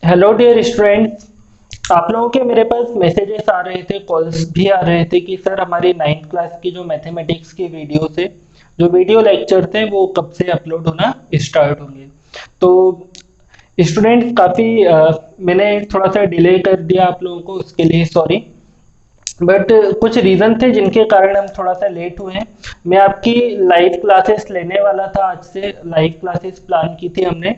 Hello dear students. आप लोगों के मेरे पास मैसेजेस आ रहे थे, कॉल्स भी आ रहे थे कि सर हमारी 9th क्लास की जो मैथमेटिक्स की वीडियो थे, जो वीडियो लेक्चर थे, वो कब से अपलोड होना स्टार्ट होंगे। तो स्टूडेंट्स काफ़ी मैंने थोड़ा सा डिले कर दिया आप लोगों को, उसके लिए सॉरी। बट कुछ रीज़न थे जिनके कारण हम थोड़ा सा लेट हुए हैं। मैं आपकी लाइव क्लासेस लेने वाला था, आज से लाइव क्लासेस प्लान की थी हमने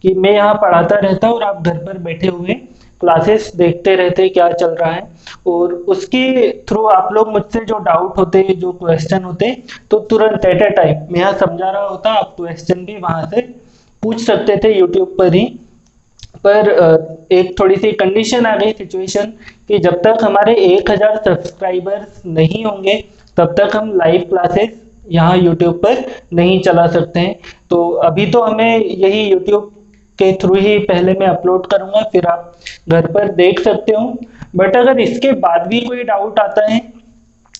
कि मैं यहाँ पढ़ाता रहता और आप घर पर बैठे हुए क्लासेस देखते रहते क्या चल रहा है। और उसके थ्रू आप लोग मुझसे जो डाउट होते, जो क्वेश्चन होते, तो तुरंत एट अ टाइम मैं यहाँ समझा रहा होता, आप क्वेश्चन भी वहाँ से पूछ सकते थे यूट्यूब पर ही। पर एक थोड़ी सी कंडीशन आ गई, सिचुएशन, कि जब तक हमारे 1000 सब्सक्राइबर्स नहीं होंगे तब तक हम लाइव क्लासेस यहाँ यूट्यूब पर नहीं चला सकते हैं। तो अभी तो हमें यही यूट्यूब के थ्रू ही पहले मैं अपलोड करूँगा, फिर आप घर पर देख सकते हो। बट अगर इसके बाद भी कोई डाउट आता है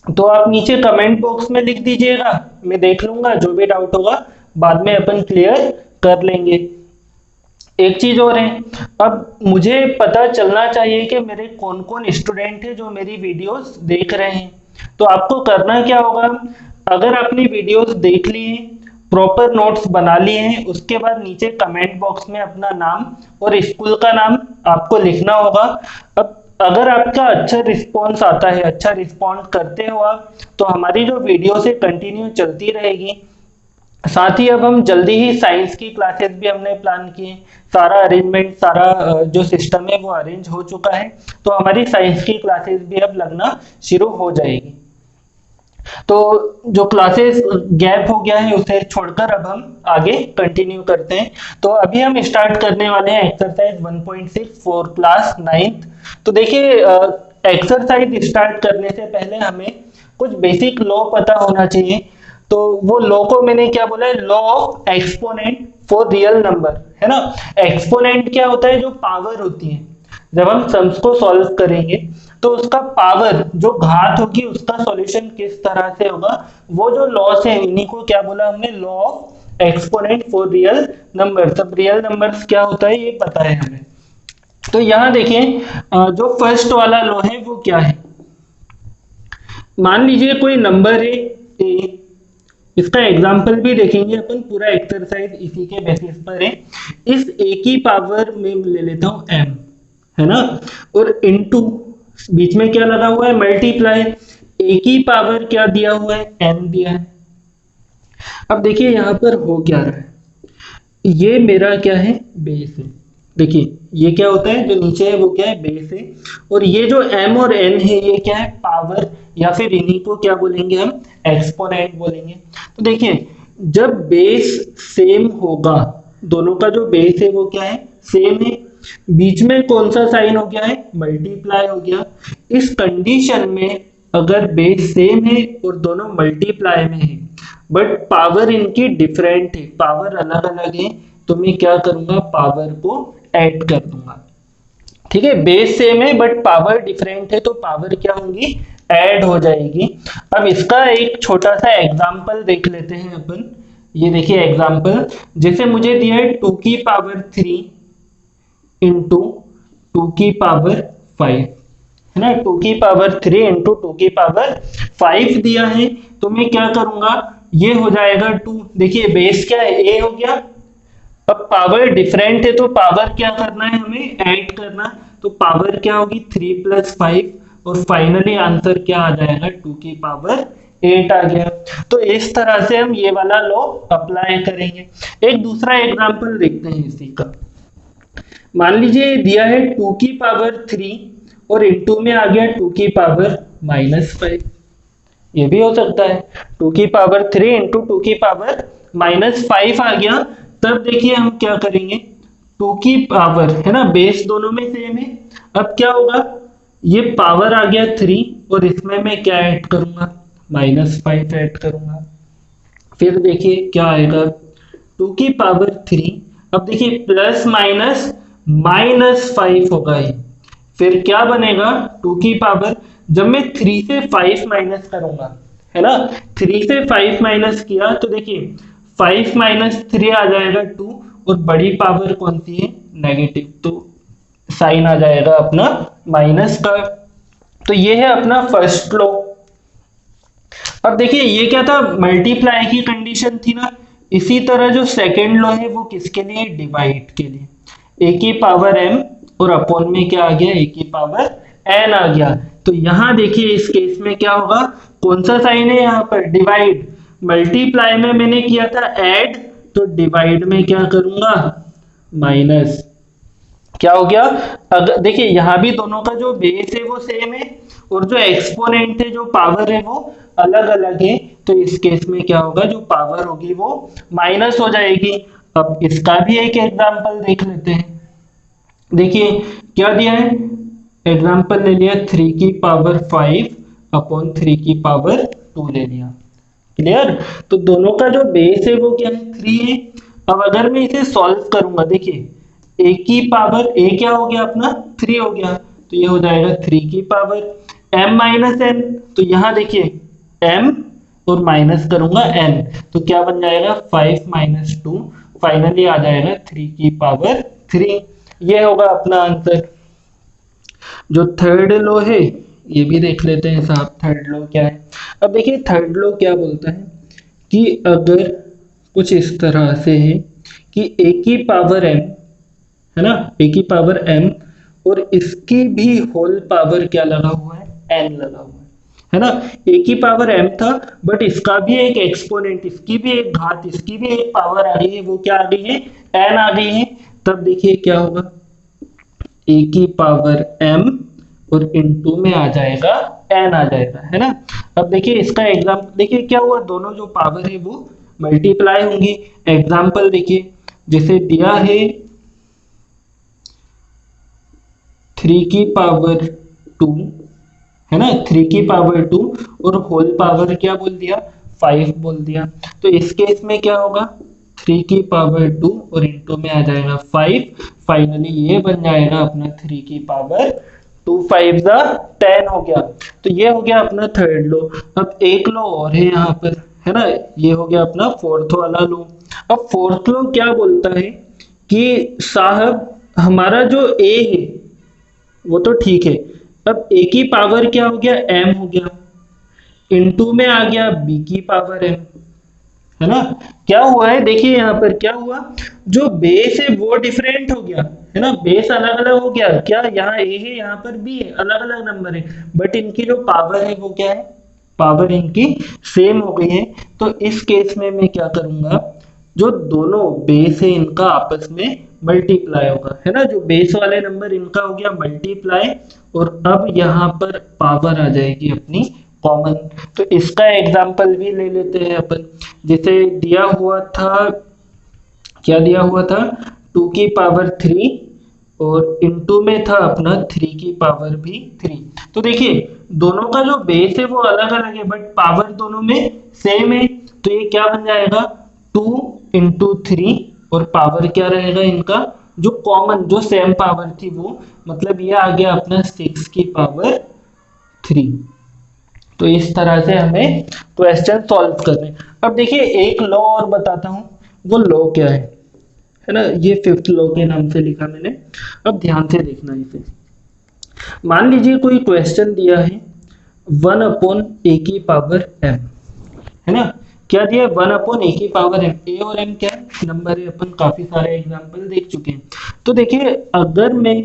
तो आप नीचे कमेंट बॉक्स में लिख दीजिएगा, मैं देख लूंगा, जो भी डाउट होगा बाद में अपन क्लियर कर लेंगे। एक चीज और है, अब मुझे पता चलना चाहिए कि मेरे कौन कौन स्टूडेंट है जो मेरी वीडियोस देख रहे हैं। तो आपको करना क्या होगा, अगर आपने वीडियोस देख ली हैं, प्रॉपर नोट्स बना लिए हैं, उसके बाद नीचे कमेंट बॉक्स में अपना नाम और स्कूल का नाम आपको लिखना होगा। अब अगर आपका अच्छा रिस्पॉन्स आता है, अच्छा रिस्पॉन्ड करते हो आप, तो हमारी जो वीडियो से कंटिन्यू चलती रहेगी। साथ ही अब हम जल्दी ही साइंस की क्लासेस भी हमने प्लान की है। सारा अरेंजमेंट, सारा जो सिस्टम है वो अरेंज हो चुका है। तो हमारी साइंस की क्लासेस भी अब लगना शुरू हो जाएगी। तो जो क्लासेस गैप हो गया है उसे छोड़कर अब हम आगे कंटिन्यू करते हैं। तो अभी हम स्टार्ट करने वाले हैं एक्सरसाइज 1.6 फॉर क्लास 9th। तो देखिए, एक्सरसाइज स्टार्ट करने से पहले हमें कुछ बेसिक लॉ पता होना चाहिए। तो वो लॉ को मैंने क्या बोला है, law of exponent for real number, है ना। एक्सपोनेंट क्या होता है, जो पावर होती है। जब हम सम्स को सॉल्व करेंगे तो उसका पावर, जो घात होगी, उसका सॉल्यूशन किस तरह से होगा, वो जो लॉस है, इन्हीं को क्या बोला हमने, law of exponent for real number. सब रियल नंबर्स क्या होता है ये पता है हमें। तो यहाँ देखें, जो फर्स्ट वाला लॉ है वो क्या है। मान लीजिए कोई नंबर है ए, इसका एग्जाम्पल भी देखेंगे अपन, पूरा एक्सरसाइज इसी के बेसिस पर है। इस ए की पावर में ले लेता हूं एम, है ना, और इनटू बीच में क्या लगा हुआ है, मल्टीप्लाई। ए की पावर क्या दिया हुआ है, एन दिया है। अब देखिए यहाँ पर हो क्या रहा है, ये मेरा क्या है, बेस है। देखिए ये क्या होता है, जो नीचे है वो क्या है, बेस है। और ये जो m और n है ये क्या है, पावर, या फिर इन्हीं को क्या बोलेंगे हम, एक्सपोनेंट बोलेंगे। तो देखिए, जब बेस सेम होगा, दोनों का जो बेस है वो क्या है, सेम है, बीच में कौन सा साइन हो गया है, मल्टीप्लाई हो गया। इस कंडीशन में अगर बेस सेम है और दोनों मल्टीप्लाई में है, बट पावर इनकी डिफरेंट है, पावर अलग अलग है, तो मैं क्या करूंगा, पावर को ऐड कर दूंगा। ठीक है, बेस सेम है बट पावर डिफरेंट है, तो पावर क्या होंगी, ऐड हो जाएगी। अब इसका एक छोटा सा एग्जांपल देख लेते हैं अपन। ये देखिए एग्जांपल, जैसे मुझे दिया है 2 की पावर 3 इंटू 2 की पावर 5, है ना। 2 की पावर 3 इंटू 2 की पावर 5 दिया है, तो मैं क्या करूंगा, ये हो जाएगा 2। देखिए बेस क्या है, ए हो गया। अब पावर डिफरेंट है तो पावर क्या करना है, हमें ऐड करना। तो पावर क्या होगी, 3 प्लस 5, और फाइनली आंसर क्या आ जाएगा, 2 की पावर 8 आ गया। तो इस तरह से हम ये वाला लॉ अप्लाई करेंगे। एक दूसरा एग्जांपल देखते हैं इसी का। मान लीजिए दिया है 2 की पावर 3 और इनटू में आ गया 2 की पावर -5। ये भी हो सकता है, 2 की पावर 3 इंटू 2 की पावर -5 आ गया। तब देखिए हम क्या करेंगे, 2 की पावर, है ना, बेस दोनों में सेम है। अब क्या होगा, ये पावर आ गया 3 और इसमें मैं क्या ऐड करूंगा, -5 ऐड करूंगा। फिर देखिए क्या आएगा, 2 की पावर 3, अब देखिए प्लस माइनस -5 होगा ये। फिर क्या बनेगा, 2 की पावर, जब मैं 3 से 5 माइनस करूंगा, है ना, 3 से 5 माइनस किया तो देखिए 5 - 3 आ जाएगा 2, और बड़ी पावर कौन सी है, नेगेटिव। तो साइन आ जाएगा अपना माइनस का। तो ये है अपना फर्स्ट लॉ। अब देखिए ये क्या था, मल्टीप्लाई की कंडीशन थी ना। इसी तरह जो सेकेंड लॉ है वो किसके लिए, डिवाइड के लिए। ए की पावर m और अपॉन में क्या आ गया, ए की पावर n आ गया। तो यहां देखिए इस केस में क्या होगा, कौन सा साइन है यहाँ पर, डिवाइड। मल्टीप्लाई में मैंने किया था ऐड, तो डिवाइड में क्या करूंगा, माइनस। क्या हो गया, अगर देखिए यहाँ भी दोनों का जो बेस है वो सेम है और जो एक्सपोनेंट है, जो पावर है वो अलग अलग है। तो इस केस में क्या होगा, जो पावर होगी वो माइनस हो जाएगी। अब इसका भी एक एग्जांपल देख लेते हैं। देखिए क्या दिया है, एग्जांपल ले लिया 3 की पावर 5 अपॉन 3 की पावर 2 ले लिया। क्लियर। तो दोनों का जो बेस है वो क्या है, 3 है। अब अगर मैं इसे सॉल्व करूंगा, देखिए ए की पावर, ए क्या हो गया अपना 3 हो गया, तो ये हो जाएगा 3 की पावर m माइनस एन। तो यहां देखिए m और माइनस करूंगा n, तो क्या बन जाएगा 5 माइनस 2, फाइनली आ जाएगा 3 की पावर 3। ये होगा अपना आंसर। जो थर्ड लो है ये भी देख लेते हैं साहब, थर्ड लो क्या है। अब देखिए थर्ड लो क्या बोलता है कि अगर कुछ इस तरह से है कि a की पावर m है ना, a की पावर m और इसकी भी होल पावर क्या लगा हुआ है, n लगा हुआ है ना। a की पावर m था बट इसका भी एक एक्सपोनेंट, इसकी भी एक घात, इसकी भी एक पावर आ गई है, वो क्या आ गई है, n आ गई है। तब देखिए क्या होगा, a की पावर m और इनटू में आ जाएगा n आ जाएगा, है ना। अब देखिए इसका एग्जाम्पल, देखिए क्या हुआ, दोनों जो पावर है वो मल्टीप्लाई होंगी। एग्जाम्पल देखिए जैसे दिया है 3 की पावर 2 है ना, 3 की पावर 2 और होल पावर क्या बोल दिया, 5 बोल दिया। तो इस केस में क्या होगा, 3 की पावर 2 और इनटू में आ जाएगा 5, फाइनली ये बन जाएगा अपना 3 की पावर 2 5 जा 10 हो गया। तो ये हो गया अपना थर्ड लो। अब एक लो और है यहाँ पर, है ना, ये हो गया अपना फोर्थ वाला लो। अब फोर्थ लो क्या बोलता है कि साहब हमारा जो ए है वो तो ठीक है, अब ए की पावर क्या हो गया, m हो गया, इनटू में आ गया b की पावर m, है ना। क्या हुआ है, देखिए यहाँ पर क्या हुआ, जो बेस है वो डिफरेंट हो गया, है ना, बेस अलग अलग हो गया। क्या यहाँ a है, यहाँ पर b है, अलग अलग नंबर है, बट इनकी जो पावर है वो क्या है, पावर इनकी सेम हो गई है। तो इस केस में मैं क्या करूंगा, जो दोनों बेस है इनका आपस में मल्टीप्लाई होगा, है ना। जो बेस वाले नंबर इनका हो गया मल्टीप्लाई और अब यहाँ पर पावर आ जाएगी अपनी कॉमन। तो इसका एग्जांपल भी ले लेते हैं अपन। जैसे दिया हुआ था, क्या दिया हुआ था, 2 की पावर 3 और इनटू में था अपना 3 की पावर भी 3। तो देखिए दोनों का जो बेस है वो अलग अलग है बट पावर दोनों में सेम है। तो ये क्या बन जाएगा, 2 इंटू 3 और पावर क्या रहेगा इनका, जो कॉमन जो सेम पावर थी वो, मतलब ये आ गया अपना 6 की पावर 3। तो इस तरह से हमें क्वेश्चन सॉल्व करने। अब देखिए एक लॉ और बताता हूँ, वो लॉ क्या है ना, ये फिफ्थ लॉ के नाम से लिखा मैंने। अब ध्यान से देखना इसे। मान लीजिए कोई क्वेश्चन दिया है 1 अपॉन ए की पावर m, है ना। क्या दिया, 1 अपॉन ए की पावर m, ए और m क्या है, नंबर है, अपन काफी सारे एग्जांपल देख चुके हैं। तो देखिए अगर मैं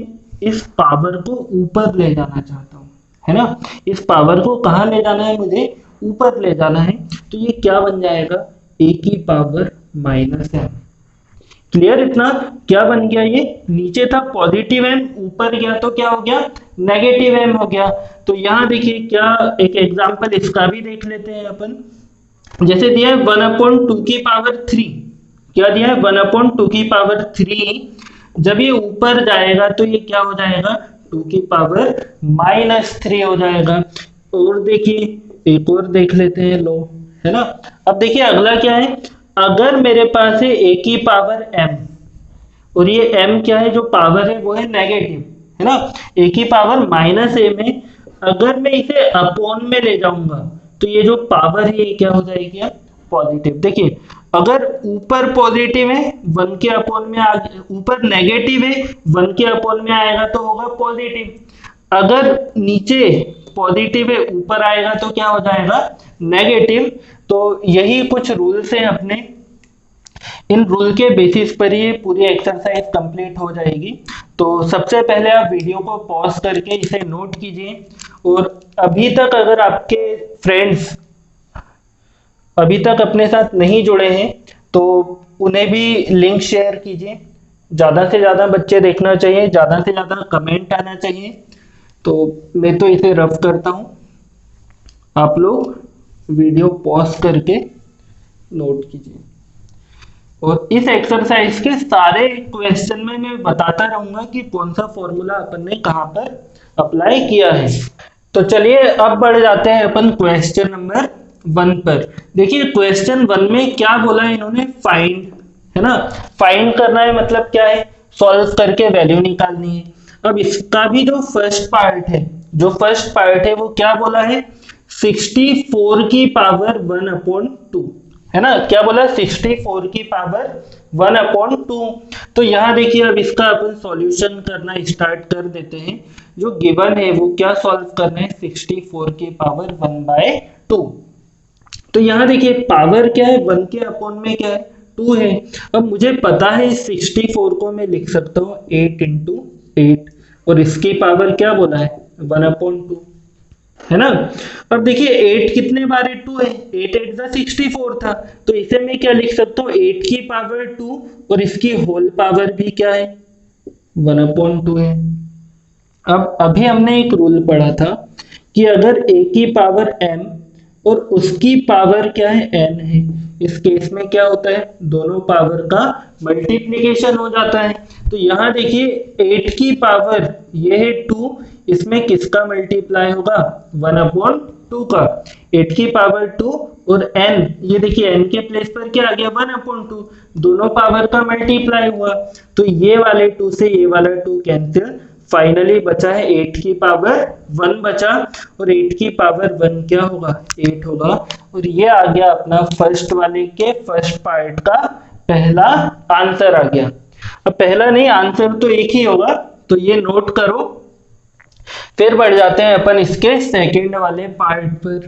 इस पावर को ऊपर ले जाना चाहता हूँ, है ना, इस पावर को कहाँ ले जाना है, मुझे ऊपर ले जाना है, तो ये क्या बन जाएगा, a की पावर माइनस m। क्लियर इतना, क्या बन गया, ये नीचे था पॉजिटिव m, ऊपर गया तो क्या हो गया, नेगेटिव m हो गया। तो यहाँ देखिए क्या, एक एग्जांपल इसका भी देख लेते हैं अपन। जैसे दिया है 1 अपॉन 2 की पावर 3, क्या दिया है 1 अपॉन 2 की पावर 3, जब ये ऊपर जाएगा तो ये क्या हो जाएगा, 2 की पावर माइनस 3 हो जाएगा। और देखिए एक और देख लेते हैं लो, है ना। अब देखिए अगला क्या है, अगर मेरे पास है a की पावर m और ये m क्या है, जो पावर है वो है नेगेटिव, है ना, a की पावर माइनस m है, अगर मैं इसे अपॉन में ले जाऊंगा तो ये जो पावर है ये क्या हो जाएगी, पॉजिटिव। देखिए अगर ऊपर पॉजिटिव है 1 के अपॉन में ऊपर नेगेटिव है 1 के अपॉन में आएगा तो होगा पॉजिटिव। अगर नीचे पॉजिटिव है ऊपर आएगा तो क्या हो जाएगा नेगेटिव। तो यही कुछ रूल्स हैं अपने, इन रूल के बेसिस पर ये पूरी एक्सरसाइज कंप्लीट हो जाएगी। तो सबसे पहले आप वीडियो को पॉज करके इसे नोट कीजिए, और अभी तक अगर आपके फ्रेंड्स अभी तक अपने साथ नहीं जुड़े हैं तो उन्हें भी लिंक शेयर कीजिए। ज़्यादा से ज़्यादा बच्चे देखना चाहिए, ज़्यादा से ज़्यादा कमेंट आना चाहिए। तो मैं तो इसे रफ करता हूँ, आप लोग वीडियो पॉज करके नोट कीजिए। और इस एक्सरसाइज के सारे क्वेश्चन में मैं बताता रहूंगा कि कौन सा फॉर्मूला अपन ने कहाँ पर अप्लाई किया है। तो चलिए अब बढ़ जाते हैं अपन क्वेश्चन नंबर 1 पर। देखिए क्वेश्चन 1 में क्या बोला है इन्होंने, फाइंड, है ना। फाइंड करना है मतलब क्या है, सॉल्व करके वैल्यू निकालनी है। अब इसका भी जो फर्स्ट पार्ट है वो क्या बोला है, 64 की पावर 1/2, है ना। क्या बोला, 64 की पावर 1/2। तो यहाँ देखिए अब इसका अपन सॉल्यूशन करना स्टार्ट कर देते हैं। जो गिवन है वो क्या सॉल्व करना है, 64 की पावर 1/2। तो यहाँ देखिए पावर क्या है, 1 के अपॉन में क्या है 2 है। अब मुझे पता है 64 को मैं लिख सकता हूँ 8 × 8, और इसकी पावर क्या बोला है 1/2, है ना। अब देखिए 8 कितने बार 2 है, 8 8 ज़ा 64 था, तो इसे मैं क्या लिख सकता हूँ 8 की पावर 2, और इसकी होल पावर भी क्या है 1/2 है। अब अभी हमने एक रूल पढ़ा था कि अगर a की पावर m और उसकी पावर क्या है n है, इस केस में क्या होता है, दोनों पावर का मल्टीप्लिकेशन हो जाता है। तो यहाँ देखिए 8 की पावर ये है 2, इसमें किसका मल्टीप्लाई होगा 1/2 का, 8 की पावर 2 और n, ये देखिए n के प्लेस पर क्या आ गया 1/2, दोनों पावर का मल्टीप्लाई हुआ। तो ये वाले 2 से ये वाला 2 कैंसिल, फाइनली बचा है 8 की पावर 1 बचा, और 8 की पावर 1 क्या होगा 8 होगा। और ये आ गया अपना फर्स्ट वाले के फर्स्ट पार्ट का पहला आंसर आ गया। अब पहला नहीं, आंसर तो एक ही होगा, तो ये नोट करो। फिर बढ़ जाते हैं अपन इसके सेकंड वाले पार्ट पर।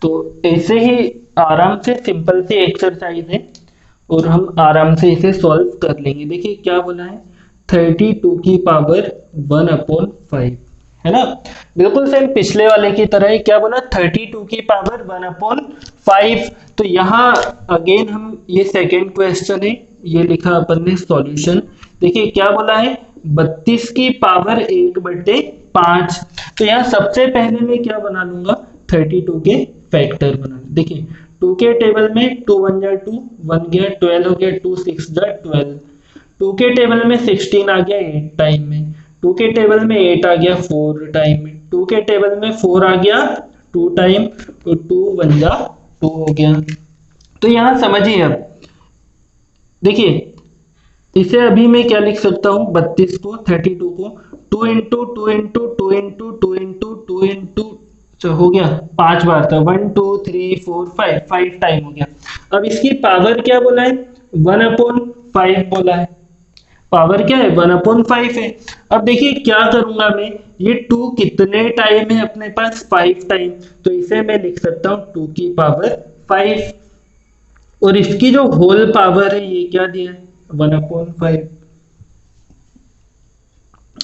तो ऐसे ही आराम से सिंपल सी एक्सरसाइज है, और हम आराम से इसे सॉल्व कर लेंगे। देखिए क्या बोला है, 32 की पावर 1/5, है ना। बिल्कुल सेम पिछले वाले की तरह ही, क्या बोला 32 की पावर 1/5। तो यहाँ अगेन हम, ये सेकेंड क्वेश्चन है, ये लिखा अपन ने सॉल्यूशन। देखिए क्या बोला है 32 की पावर 1/5। तो यहाँ सबसे पहले मैं क्या बना लूंगा 32 के फैक्टर बना। देखिए 2 के टेबल में 2 1 जा 2, 1 गया 12 हो गया, 2 6 जा 12, 2 के टेबल में 16 आ गया 8 टाइम में, 2 के टेबल में 8 आ गया 4 टाइम में, 2 के टेबल में 4 आ गया 2 टाइम, तो 2 1 जा 2 हो गया। तो यहाँ समझिए, अब देखिए इसे अभी मैं क्या लिख सकता हूँ 32 को 32 को 2 × 2 × 2 × 2 × 2 × हो गया 5 बार था, 1 2 3 4 5 टाइम हो गया। अब इसकी पावर क्या बोला है 1/5 बोला है, पावर क्या है 1/5 है। अब देखिए क्या करूंगा मैं, ये 2 कितने टाइम है अपने पास 5 टाइम, तो इसे मैं लिख सकता हूँ 2 की पावर 5, और इसकी जो होल पावर है ये क्या दिया है 1/5।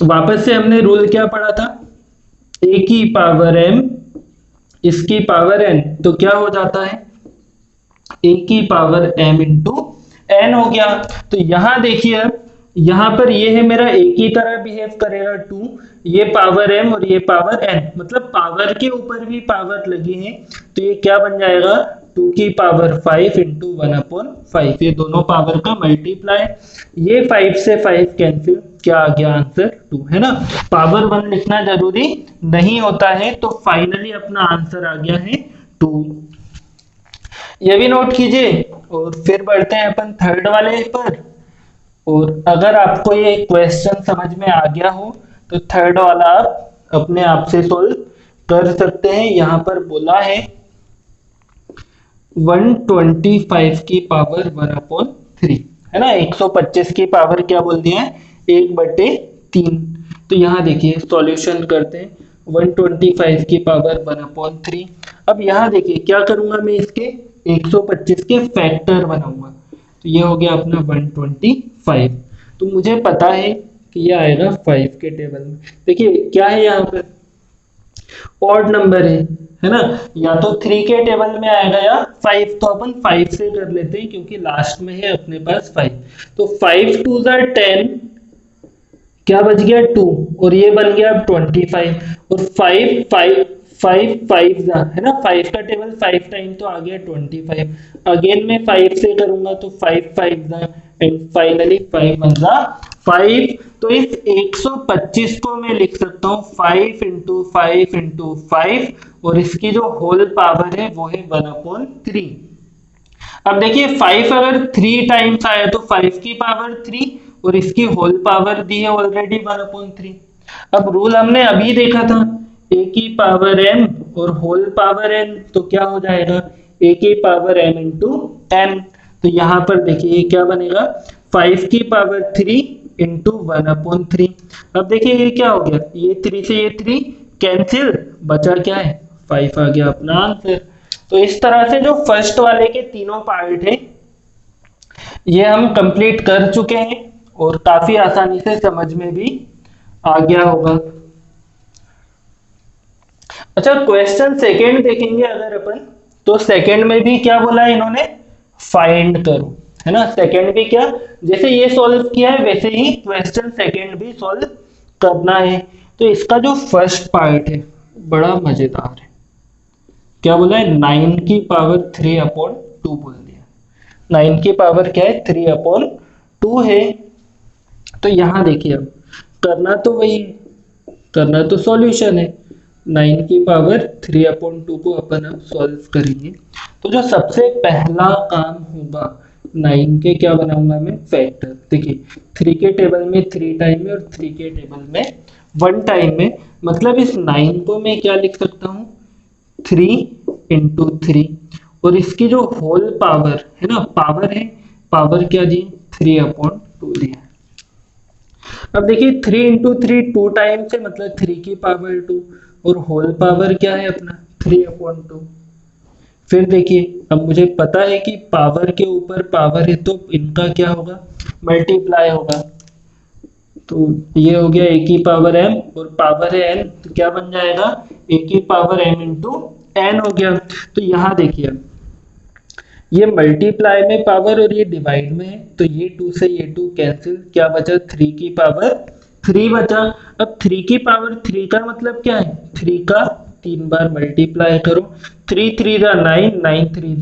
वापस से हमने रूल क्या पढ़ा था, a की पावर m इसकी पावर n, तो क्या हो जाता है a की पावर m × n हो गया। तो यहाँ देखिए अब यहाँ पर ये है मेरा a की तरह बिहेव करेगा 2, ये पावर m और ये पावर n, मतलब पावर के ऊपर भी पावर लगी है, तो ये क्या बन जाएगा 2 की पावर 5 × 1/5, ये दोनों पावर का मल्टीप्लाई। ये 5 से 5 कैंसिल, क्या आ गया आंसर 2, है ना। पावर 1 लिखना जरूरी नहीं होता है, तो फाइनली अपना आंसर आ गया है 2। ये भी नोट कीजिए, और फिर बढ़ते हैं अपन थर्ड वाले पर। और अगर आपको ये क्वेश्चन समझ में आ गया हो तो थर्ड वाला आप अपने आप से सोल्व कर सकते हैं। यहाँ पर बोला है 125 की पावर 1/3 है ना। 125 की पावर क्या बोल दिया है, 1/3। तो यहाँ देखिए सॉल्यूशन करते हैं, 125 की पावर 1/3। अब यहाँ देखिए क्या करूंगा मैं, इसके 125 के फैक्टर बनाऊंगा। तो ये हो गया अपना 125। तो मुझे पता है कि ये आएगा 5 के टेबल में। देखिए क्या है यहाँ पर, ऑड नंबर है ना। या तो 3 के टेबल में आएगा या 5। तो अपन 5 से कर लेते हैं क्योंकि लास्ट में है अपने पास 5। तो 5 2 जार 10, क्या बच गया 2, और ये बन गया अब 25। और 5 5 5 5 है ना, 5 का टेबल 5 टाइम तो आ गया 25। अगेन मैं 5 से करूंगा तो 5 5 एंड फाइनली 5 1 5। तो इस 125 को मैं लिख सकता हूँ 5 इंटू 5 इंटू 5, और इसकी जो होल पावर है वो है 1/3। अब देखिए 5 अगर 3 टाइम्स आया तो 5 की पावर 3, और इसकी होल पावर दी है ऑलरेडी 1/3। अब रूल हमने अभी देखा था, a की पावर m और होल पावर n, तो क्या हो जाएगा a की पावर m इंटू n। तो यहाँ पर देखिए ये क्या बनेगा, 5 की पावर 3 इंटू 1/3। अब देखिए ये क्या हो गया, ये 3 से ये 3 कैंसिल, बचा क्या है 5 आ गया अपना आंसर। तो इस तरह से जो फर्स्ट वाले के तीनों पार्ट है ये हम कंप्लीट कर चुके हैं, और काफी आसानी से समझ में भी आ गया होगा। अच्छा क्वेश्चन सेकंड देखेंगे अगर अपन, तो सेकंड में भी क्या बोला है इन्होंने, फाइंड करो, है ना। सेकंड भी क्या, जैसे ये सॉल्व किया है वैसे ही क्वेश्चन सेकंड भी सॉल्व करना है। तो इसका जो फर्स्ट पार्ट है बड़ा मजेदार है। क्या बोला है, 9 की पावर 3/2 बोल दिया। 9 की पावर क्या है, 3/2 है। तो यहाँ देखिए अब करना तो वही, करना तो सॉल्यूशन है। 9 की पावर 3/2 को अपन अब सॉल्व करेंगे। तो जो सबसे पहला काम होगा, 9 के क्या बनाऊंगा मैं, फैक्टर। देखिए 3 के टेबल में 3 टाइम में, और 3 के टेबल में 1 टाइम में। मतलब इस 9 को मैं क्या लिख सकता हूँ, 3 इंटू 3, और इसकी जो होल पावर है ना, पावर है, पावर क्या दी, 3/2 दिया। अब देखिए 3 इंटू 3 2 टाइम से, मतलब 3 की पावर 2, और होल पावर क्या है अपना 3/2। फिर देखिए अब मुझे पता है कि पावर के ऊपर पावर है तो इनका क्या होगा, मल्टीप्लाई होगा। तो ये हो गया a की पावर m, और पावर है n, तो क्या बन जाएगा a की पावर m इंटू n हो गया। तो यहाँ देखिए ये मल्टीप्लाई में पावर और ये डिवाइड में है, तो ये 2 से ये 2 कैंसिल, क्या बचा 3 की पावर 3 बचा। अब 3 की पावर 3 का मतलब क्या है, 3 का 3 बार मल्टीप्लाई करो, 3 3 9, 9 3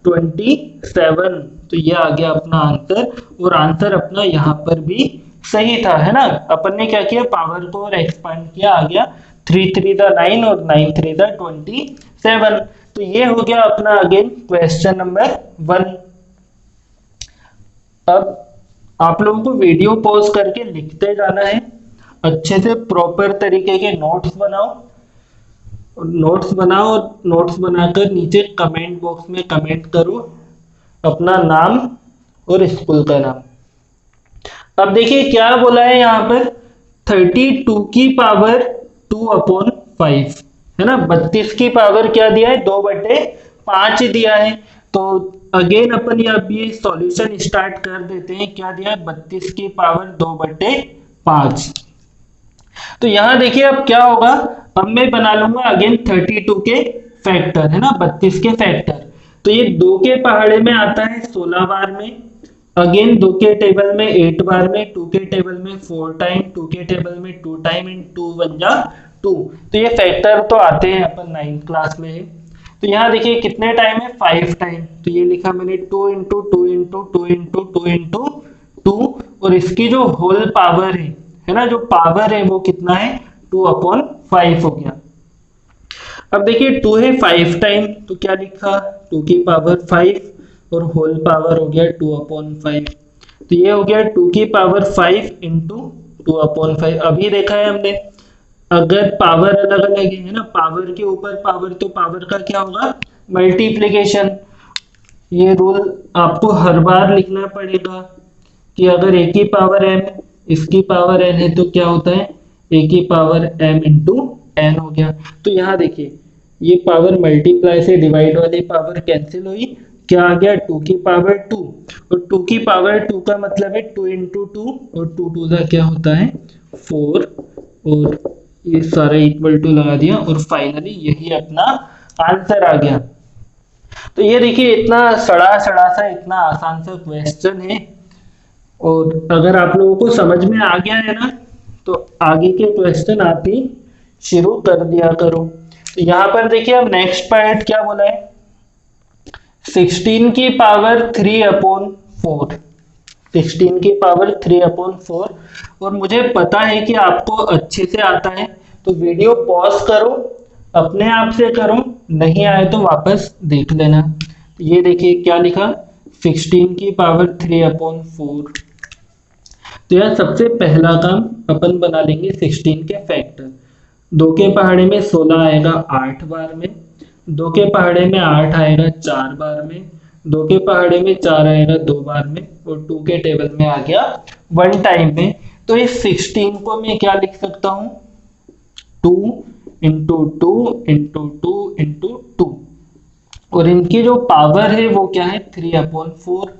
27। तो ये आ गया अपना आंसर, और आंसर अपना यहाँ पर भी सही था, है ना। अपन ने क्या किया, पावर को और एक्सपांड किया, आ गया 3 3 9 और 9 3 27। तो ये हो गया अपना अगेन क्वेश्चन नंबर 1। अब आप लोगों को वीडियो पॉज करके लिखते जाना है, अच्छे से प्रॉपर तरीके के नोट्स बनाओ, और नोट्स बनाकर नीचे कमेंट बॉक्स में कमेंट करो अपना नाम और स्कूल का नाम। अब देखिए क्या बोला है यहाँ पर, 32 की पावर 2/5, है ना। 32 की पावर क्या दिया है, 2/5 दिया है। तो अगेन अपन ये सॉल्यूशन स्टार्ट कर देते हैं। क्या दिया है, 32 की पावर 2/5। तो यहाँ देखिए अब क्या होगा, अब मैं बना लूंगा अगेन 32 के फैक्टर, है ना, 32 के फैक्टर। तो ये 2 के पहाड़े में आता है 16 बार में, अगेन 2 के टेबल में 8 बार में, 2 के टेबल में 4 टाइम, 2 के टेबल में 2 टाइम, इन 2 1 जा 2। तो ये फैक्टर तो आते हैं, अपन 9th क्लास में है। तो यहाँ देखिए कितने टाइम है, 5 टाइम। तो ये लिखा मैंने 2 इंटू 2 इंटू 2 इंटू 2 इंटू 2, और इसकी जो होल पावर है ना, जो पावर है वो कितना है, 2/5 हो गया। अब देखिए 2 है 5 टाइम, तो क्या लिखा, 2 की पावर 5, और होल पावर हो गया 2/5। तो ये हो गया 2 की पावर 5 इंटू 2/5। अभी देखा है हमने, अगर पावर अलग अलग है ना, पावर के ऊपर पावर, तो पावर का क्या होगा, मल्टीप्लीकेशन। ये रूल आपको हर बार लिखना पड़ेगा कि अगर a की पावर m इसकी पावर n है तो क्या होता है, a की पावर m इंटू n हो गया। तो यहाँ देखिए ये पावर मल्टीप्लाई से डिवाइड वाली पावर कैंसिल हुई, क्या आ गया 2 की पावर 2, और 2 की पावर 2 का मतलब है 2 इंटू 2, और 2 टू का क्या होता है 4, और ये सारा इक्वल टू लगा दिया, और फाइनली यही अपना आंसर आ गया। तो ये देखिए इतना सड़ा सड़ा सा इतना आसान सा क्वेश्चन है, और अगर आप लोगों को समझ में आ गया है ना तो आगे के क्वेश्चन आप ही शुरू कर दिया करो। तो यहाँ पर देखिए अब नेक्स्ट पार्ट क्या बोला है, 16 की पावर 3/4, 16 की पावर 3/4, और मुझे पता है कि आपको अच्छे से आता है, तो वीडियो पॉज करो, अपने आप से करो, नहीं आए तो वापस देख लेना। तो ये देखिए क्या लिखा, 16 की पावर 3/4। तो यार सबसे पहला काम अपन बना लेंगे 16 के फैक्टर। 2 के पहाड़े में 16 आएगा 8 बार में, 2 के पहाड़े में 8 आएगा 4 बार में, 2 के पहाड़े में 4 आएगा 2 बार में, और 2 के टेबल में आ गया 1 टाइम में। तो इस 16 को मैं क्या लिख सकता हूँ, 2 इंटू 2 इंटू 2 इंटू 2, और इनकी जो पावर है वो क्या है 3/4।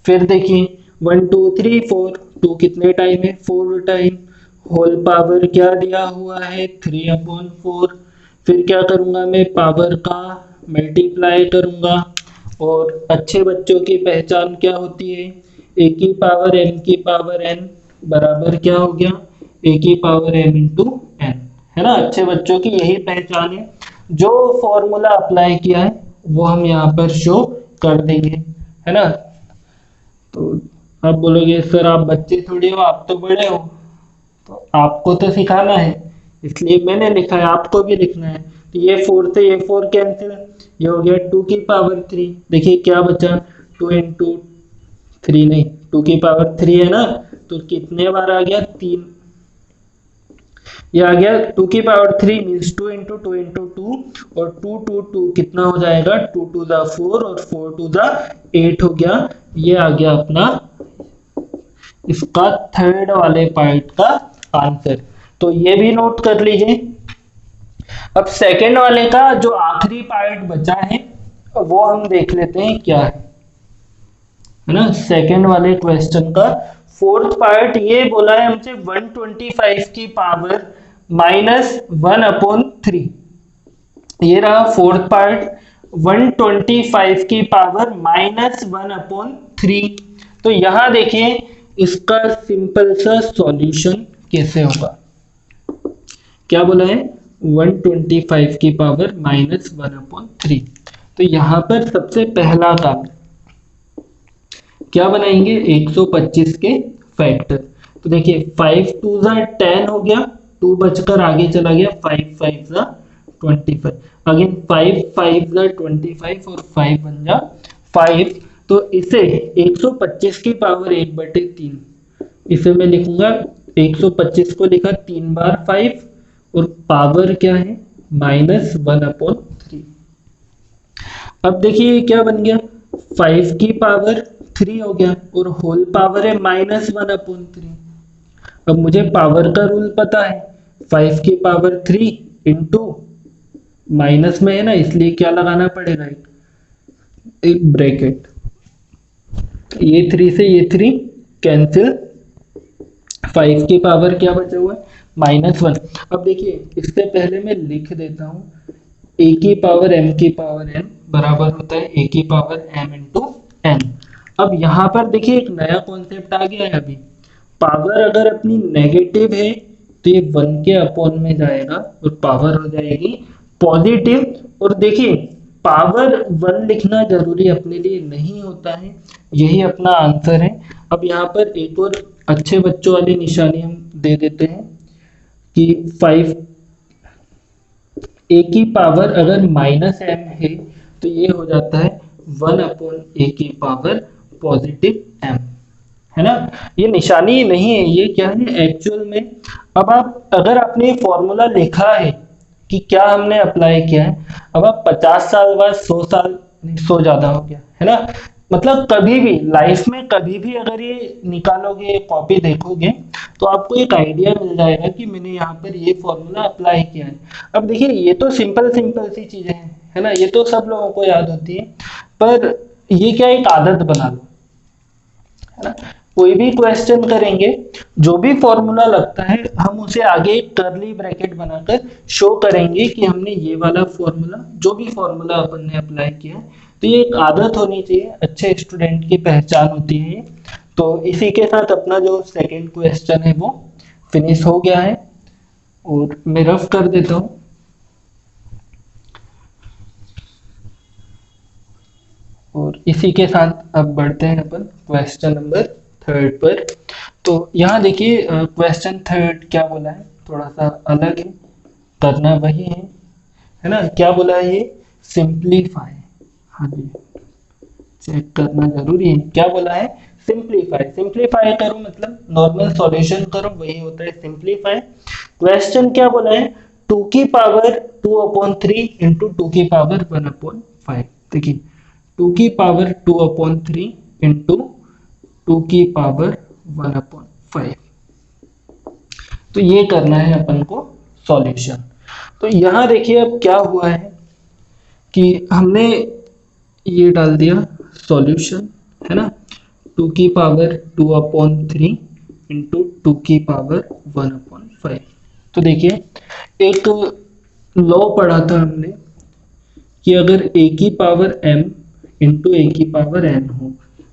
फिर देखिए 1 2 3 4, 2 कितने टाइम है 4 टाइम, होल पावर क्या दिया हुआ है 3/4। फिर क्या करूंगा मैं, पावर का मल्टीप्लाई करूंगा, और अच्छे बच्चों की पहचान क्या होती है, a की पावर m की पावर n बराबर क्या हो गया, a की पावर m इंटू n, है ना। अच्छे बच्चों की यही पहचान है। जो फॉर्मूला अप्लाई किया है वो हम यहाँ पर शो कर देंगे, है ना। तो आप बोलोगे सर आप बच्चे थोड़ी हो, आप तो बड़े हो, तो आपको तो सिखाना है, इसलिए मैंने लिखा है, आपको भी लिखना है। तो ये 4 से ये 4 कैंसिल, ये हो गया 2 की पावर 3। देखिए क्या बचा, 2 इंटू 3 नहीं, 2 की पावर 3 है ना, तो कितने बार आ गया 3, ये आ गया 2 की पावर 3 मीन्स 2 इंटू 2 इंटू 2, और 2 2 2 कितना हो जाएगा, 2 टू द 4 और 4 टू द 8 हो गया। ये आ गया अपना इसका थर्ड वाले पार्ट का आंसर। तो ये भी नोट कर लीजिए। अब सेकंड वाले का जो आखिरी पार्ट बचा है वो हम देख लेते हैं क्या है ना। सेकंड वाले क्वेश्चन का फोर्थ पार्ट ये बोला है हमसे 125 की पावर -1/3। ये रहा फोर्थ पार्ट, 125 की पावर -1/3। तो यहां देखिए इसका सिंपल सा सॉल्यूशन कैसे होगा। क्या बोला है, 125 की पावर -1/3। तो यहां पर सबसे पहला काम क्या बनाएंगे, 125 के फैक्टर। तो देखिए 5 2 10 हो गया, 2 बचकर आगे चला गया, 5 5 25, अगेन 5 5 25 और 5 बन जा 5। तो इसे 125 की पावर 1/3, इसे मैं लिखूंगा 125 को लिखा 3 बार 5, और पावर क्या है -1/3। अब देखिए क्या बन गया, 5 की पावर 3 हो गया, और होल पावर है -1/3। अब मुझे पावर का रूल पता है, 5 की पावर 3 इंटू माइनस में है ना, इसलिए क्या लगाना पड़ेगा, एक ब्रैकेट। ये 3 से ये 3 कैंसिल, 5 की पावर क्या बचा हुआ है -1। अब देखिए इससे पहले मैं लिख देता हूँ, a की पावर m की पावर n बराबर होता है a की पावर m इंटू n। अब यहाँ पर देखिए एक नया कॉन्सेप्ट आ गया है। अभी पावर अगर अपनी नेगेटिव है तो ये 1 के अपॉन में जाएगा और पावर हो जाएगी पॉजिटिव। और देखिए पावर 1 लिखना जरूरी अपने लिए नहीं होता है, यही अपना आंसर है। अब यहाँ पर एक और अच्छे बच्चों वाली निशानी हम दे देते हैं कि 5 a की पावर अगर -m है तो ये हो जाता है 1/a की पावर पॉजिटिव m, है ना। ये निशानी नहीं है, ये क्या है एक्चुअल में। अब आप अगर आपने फॉर्मूला लिखा है कि क्या हमने अप्लाई किया है, अब आप 50 साल बाद 100 साल 100 ज्यादा हो गया, है ना। मतलब कभी भी लाइफ में कभी भी अगर ये निकालोगे, कॉपी देखोगे, तो आपको एक आइडिया मिल जाएगा कि मैंने यहाँ पर ये फॉर्मूला अप्लाई किया है। अब देखिए ये तो सिंपल सिंपल सी चीजें हैं, है ना, ये तो सब लोगों को याद होती है, पर ये क्या एक आदत बना लो, है ना। कोई भी क्वेश्चन करेंगे, जो भी फॉर्मूला लगता है हम उसे आगे एक कर्ली ब्रैकेट बनाकर शो करेंगे कि हमने ये वाला फॉर्मूला, जो भी फॉर्मूला अपन ने अप्लाई किया है। तो ये एक आदत होनी चाहिए, अच्छे स्टूडेंट की पहचान होती है ये। तो इसी के साथ अपना जो सेकंड क्वेश्चन है वो फिनिश हो गया है, और मैं रफ कर देता हूँ। और इसी के साथ अब बढ़ते हैं अपन क्वेश्चन नंबर थर्ड पर। तो यहाँ देखिए क्वेश्चन थर्ड क्या बोला है, थोड़ा सा अलग है, करना वही है ना। क्या बोला है ये, सिंप्लीफाई। हाँ जी, चेक करना जरूरी है। क्या बोला है, सिंप्लीफाई। सिंप्लीफाई करो मतलब नॉर्मल सॉल्यूशन करो, वही होता है सिंप्लीफाई। क्वेश्चन क्या बोला है, 2 की पावर 2/3 इंटू 2 की पावर 1/5। देखिए 2 की पावर 2/3 इंटू 2 की पावर 1/5, तो ये करना है अपन को सॉल्यूशन। तो यहाँ देखिए अब क्या हुआ है कि हमने ये डाल दिया सॉल्यूशन, है ना, 2 की पावर 2/3 इंटू 2 की पावर 1/5। तो देखिए एक लॉ पढ़ा था हमने कि अगर a की पावर m इंटू a की पावर n हो,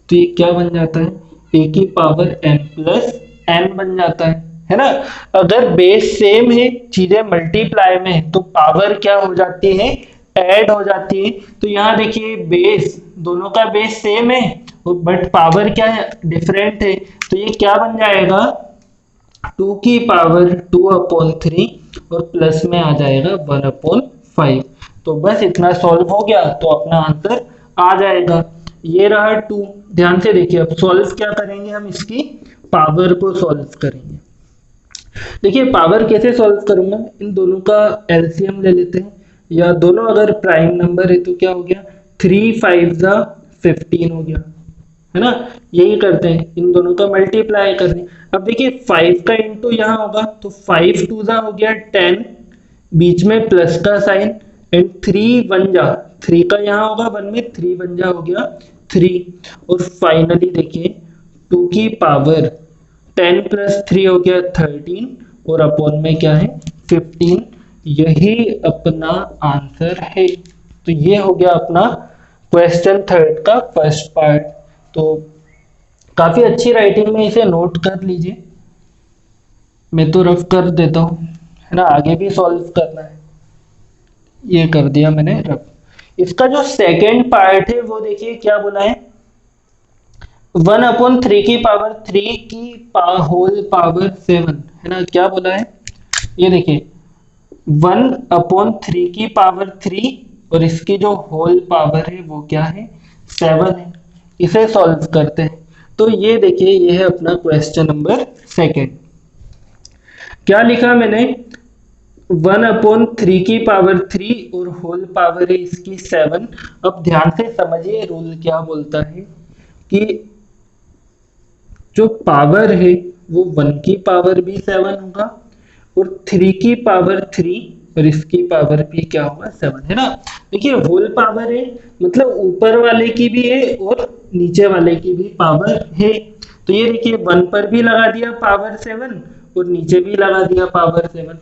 तो ये क्या बन जाता है, a की पावर m प्लस n बन जाता है ना। अगर बेस सेम है, चीजें मल्टीप्लाई में है, तो पावर क्या हो जाती है, ऐड हो जाती है। तो यहाँ देखिए बेस, दोनों का बेस सेम है, बट पावर क्या है, डिफरेंट है। तो ये क्या बन जाएगा, 2 की पावर 2/3 और प्लस में आ जाएगा 1/5। तो बस इतना सॉल्व हो गया, तो अपना आंसर आ जाएगा। ये रहा 2। ध्यान से देखिए, अब सॉल्व क्या करेंगे, हम इसकी पावर को सॉल्व करेंगे। देखिए पावर कैसे सॉल्व करूंगा, इन दोनों का एलसीएम ले लेते हैं, या दोनों अगर प्राइम नंबर है तो क्या हो गया, 3 5 जा 15 हो गया, है ना। यही करते हैं, इन दोनों का मल्टीप्लाई करने। अब देखिए 5 का इंटू यहाँ होगा, तो 5 2 जा हो गया 10, बीच में प्लस का साइन, एंड 3 1 जा, 3 का यहाँ होगा 1 में, 3 1 जा हो गया 3। और फाइनली देखिए 2 की पावर 10 प्लस 3 हो गया 13, और अपॉन में क्या है 15। यही अपना आंसर है। तो ये हो गया अपना क्वेश्चन थर्ड का फर्स्ट पार्ट। तो काफी अच्छी राइटिंग में, इसे नोट कर लीजिए, मैं तो रफ कर देता हूँ, है ना, आगे भी सॉल्व करना है। ये कर दिया मैंने रफ। इसका जो सेकंड पार्ट है वो देखिए क्या बोला है, 1/3 की पावर 3 की होल पावर 7, है ना। क्या बोला है, ये देखिए 1/3 की पावर 3 और इसकी जो होल पावर है वो क्या है, 7 है। इसे सॉल्व करते हैं। तो ये देखिए ये है अपना क्वेश्चन नंबर सेकंड। क्या लिखा मैंने, 1/3 की पावर 3 और होल पावर है इसकी 7। अब ध्यान से समझिए रूल क्या बोलता है कि जो पावर है वो 1 की पावर भी 7 होगा, और 3 की पावर 3 और इसकी पावर भी क्या होगा, 7, है ना। देखिए होल पावर है मतलब ऊपर वाले की भी है और नीचे वाले की भी पावर है। तो ये देखिए 1 पर भी लगा दिया पावर 7 और नीचे भी लगा दिया पावर 7।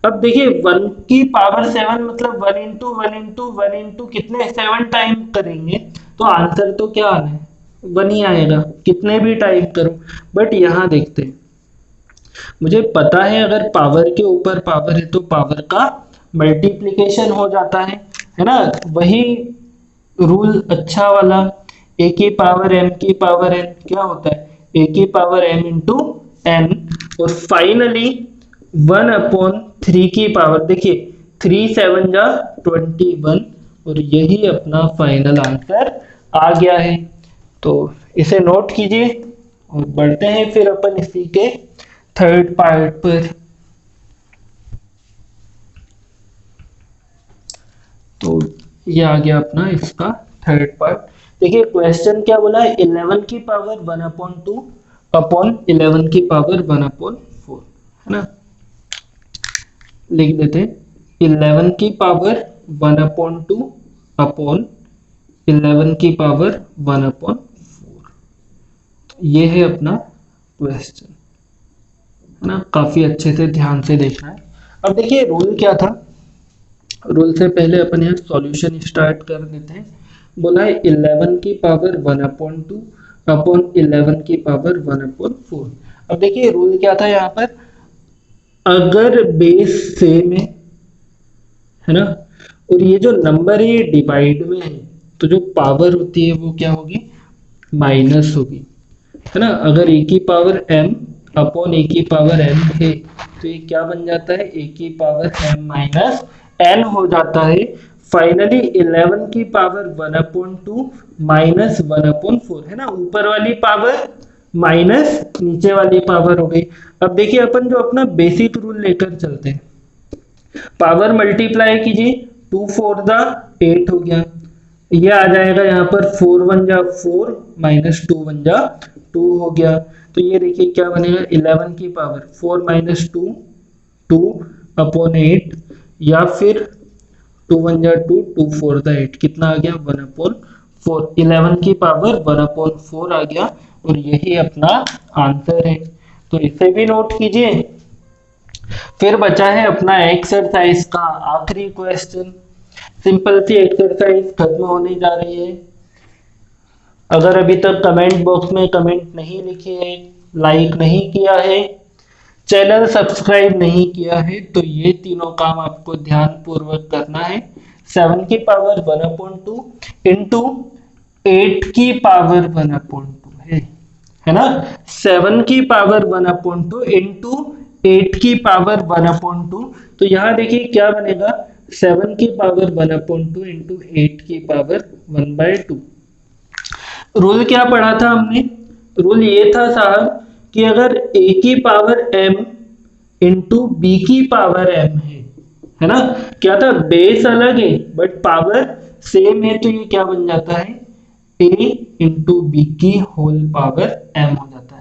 अब देखिए 1 की पावर 7 मतलब 1 इंटू 1 इंटू 1 इंटू कितने 7 टाइम करेंगे, तो आंसर तो क्या आना है, 1 ही आएगा, कितने भी टाइप करो। बट यहाँ देखते हैं, मुझे पता है अगर पावर के ऊपर पावर है तो पावर का मल्टीप्लिकेशन हो जाता है ना। वही रूल अच्छा वाला, a की पावर m की पावर n क्या होता है, a की पावर m इंटू n, और फाइनली 1/3 की पावर, देखिए 3 7 जा 21, और यही अपना फाइनल आंसर आ गया है। तो इसे नोट कीजिए और बढ़ते हैं फिर अपन इसी के थर्ड पार्ट पर। तो ये आ गया अपना इसका थर्ड पार्ट। देखिए क्वेश्चन क्या बोला है, 11 की पावर 1/2 अपॉन 11 की पावर 1/4, है ना। लिख देते हैं 11 की पावर 1/2 अपॉन 11 की पावर 1/4। ये है अपना क्वेश्चन, है ना। काफी अच्छे से ध्यान से देखना है। अब देखिए रूल क्या था, रूल से पहले अपन यहाँ सॉल्यूशन स्टार्ट कर देते हैं। बोला है 11 की पावर 1/2 अपॉन 11 की पावर 1/4। अब देखिए रूल क्या था यहाँ पर, अगर बेस सेम है ना, और ये जो नंबर है ये डिवाइड में है, तो जो पावर होती है वो क्या होगी, माइनस होगी, है ना। अगर ए की पावर m अपॉन ए की पावर m है तो ये क्या बन जाता है, ए की पावर m माइनस n हो जाता है। फाइनली 11 की पावर 1/2 माइनस 1/4, है ना। ऊपर वाली पावर माइनस नीचे वाली पावर हो गई। अब देखिए अपन जो अपना बेसिक रूल लेकर चलते हैं, पावर मल्टीप्लाई कीजिए, 2 4 दा 8 हो गया, ये आ जाएगा यहाँ पर 4 1 जा 4 माइनस 2 1 जा 2 हो गया। तो ये देखिए क्या बनेगा, 11 की पावर 4 माइनस 2 2 अपॉन 8, या फिर 2 1 जा 2 2 4 दा 8, कितना आ गया 1/4। 11 की पावर 1/4 आ गया, और यही अपना आंसर है। तो इसे भी नोट कीजिए। फिर बचा है अपना एक्सरसाइज का आखिरी क्वेश्चन। सिंपल सी एक्सरसाइज खत्म होने जा रही है। अगर अभी तक कमेंट बॉक्स में कमेंट नहीं लिखे है, लाइक नहीं किया है, चैनल सब्सक्राइब नहीं किया है, तो ये तीनों काम आपको ध्यान पूर्वक करना है। 7 की पावर 1/2 इंटू 8 की पावर 1/2 है ना। 7 की पावर 1/2 इंटू 8 की पावर 1/2, तो यहाँ देखिए क्या बनेगा, 7 की पावर 1/2 इंटू 8 की पावर 1/2। रूल क्या पढ़ा था हमने, रूल ये था साहब कि अगर a की पावर m इंटू बी की पावर m है ना। क्या था, बेस अलग है बट पावर सेम है, तो ये क्या बन जाता है, a इंटू बी की होल पावर m हो जाता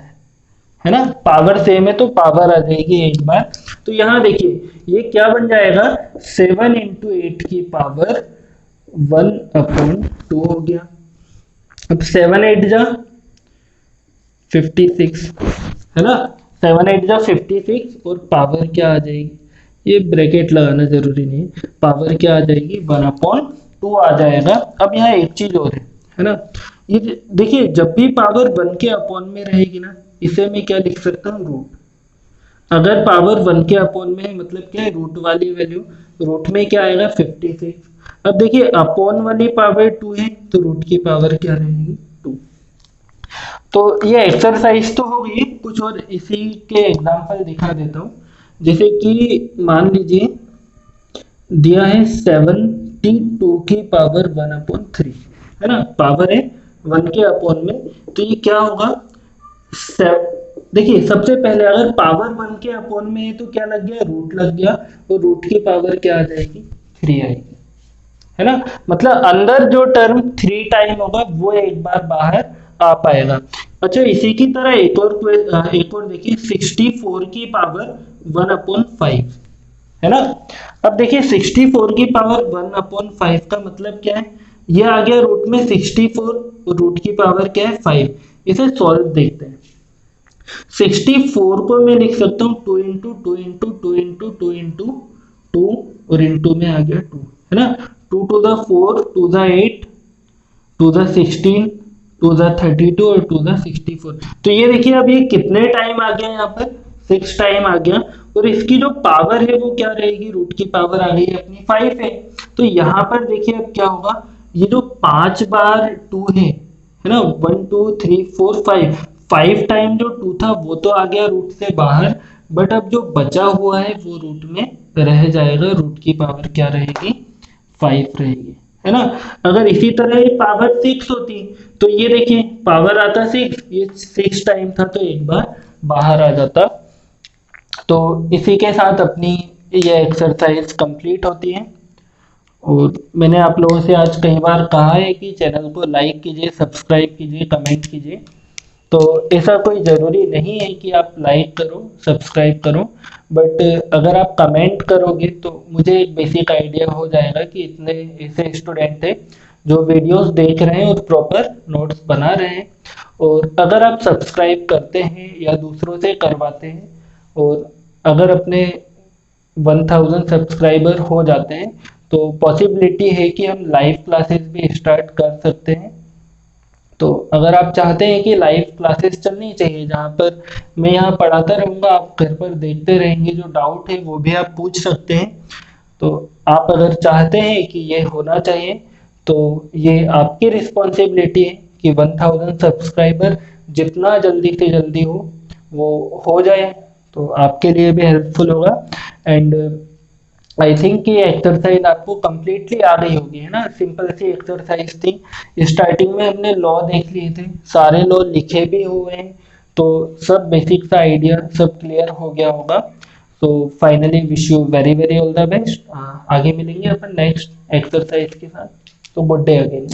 है ना। पावर सेम है तो पावर आ जाएगी एक बार। तो यहाँ देखिए ये क्या बन जाएगा, 7 इंटू 8 की पावर 1/2 हो गया। अब 7 8 जा 56, है ना। 7 8 जा 56, और पावर क्या आ जाएगी, ये ब्रैकेट लगाना जरूरी नहीं, पावर क्या आ जाएगी 1/2 आ जाएगा। अब यहाँ एक चीज और है ना, ये देखिए जब भी पावर 1 के अपॉन में रहेगी ना, इसे मैं क्या लिख सकता हूँ, रूट। अगर पावर 1 के अपॉन में है मतलब क्या है, रूट वाली वैल्यू, रूट में क्या आएगा 56। अब देखिए अपॉन वाली पावर 2 है तो रूट की पावर क्या रहेगी 2। तो ये एक्सरसाइज तो हो गई, कुछ और इसी के एग्जांपल दिखा देता हूँ। जैसे कि मान लीजिए दिया है 72 की पावर 1/3, है ना। पावर है 1 के अपॉन में, तो ये क्या होगा, देखिए सबसे पहले अगर पावर 1 के अपॉन में है तो क्या लग गया, रूट लग गया, और रूट की पावर क्या आ जाएगी 3 आएगी, है ना। मतलब अंदर जो टर्म 3 टाइम होगा वो एक बार बाहर आ पाएगा। अच्छा इसी की तरह एक और देखिए 64 की पावर 1/5, है ना। अब देखिए 64 की पावर 1/5 का मतलब क्या है, ये आ गया रूट में 64 और रूट की पावर क्या है 5। इसे सॉल्व देखते हैं। 64 को मैं लिख सकता हूँ 2 इंटू 2 इंटू 2 इंटू 2 इंटू 2, और इंटू में आ गया 2, है ना। 2 to the 4 to the 8 to the 16 to the 32 और टू द 64। तो ये देखिए अब ये कितने टाइम आ गया, यहाँ पर 6 टाइम आ गया, और इसकी जो पावर है वो क्या रहेगी, रूट की पावर आ गई अपनी 5 है। तो यहाँ पर देखिए अब क्या होगा, ये जो 5 बार 2 है ना, 1 2 3 4 5 टाइम जो 2 था वो तो आ गया रूट से बाहर, बट अब जो बचा हुआ है वो रूट में रह जाएगा, रूट की पावर क्या रहेगी 5 रहेगी, है ना। अगर इसी तरह ये पावर 6 होती तो ये देखिए पावर आता 6, ये 6 टाइम था तो एक बार बाहर आ जाता। तो इसी के साथ अपनी ये एक्सरसाइज कंप्लीट होती है। और मैंने आप लोगों से आज कई बार कहा है कि चैनल को लाइक कीजिए, सब्सक्राइब कीजिए, कमेंट कीजिए। तो ऐसा कोई ज़रूरी नहीं है कि आप लाइक करो, सब्सक्राइब करो, बट अगर आप कमेंट करोगे तो मुझे एक बेसिक आइडिया हो जाएगा कि इतने ऐसे स्टूडेंट हैं जो वीडियोस देख रहे हैं और प्रॉपर नोट्स बना रहे हैं। और अगर आप सब्सक्राइब करते हैं या दूसरों से करवाते हैं और अगर अपने 1000 सब्सक्राइबर हो जाते हैं तो पॉसिबिलिटी है कि हम लाइव क्लासेस भी स्टार्ट कर सकते हैं। तो अगर आप चाहते हैं कि लाइव क्लासेस चलनी चाहिए जहाँ पर मैं यहाँ पढ़ाता रहूँगा, आप घर पर देखते रहेंगे, जो डाउट है वो भी आप पूछ सकते हैं। तो आप अगर चाहते हैं कि ये होना चाहिए तो ये आपकी रिस्पॉन्सिबिलिटी है कि 1000 सब्सक्राइबर जितना जल्दी से जल्दी वो हो जाए, तो आपके लिए भी हेल्पफुल होगा। एंड आई थिंक ये एक्सरसाइज आपको कंप्लीटली आ गई होगी, है ना। सिंपल सी एक्सरसाइज थी। स्टार्टिंग में हमने लॉ देख लिए थे, सारे लॉ लिखे भी हुए हैं, तो सब बेसिक सा आइडिया सब क्लियर हो गया होगा। तो finally wish you very very all the best. आगे मिलेंगे अपन नेक्स्ट एक्सरसाइज के साथ। तो गुड डे अगेन।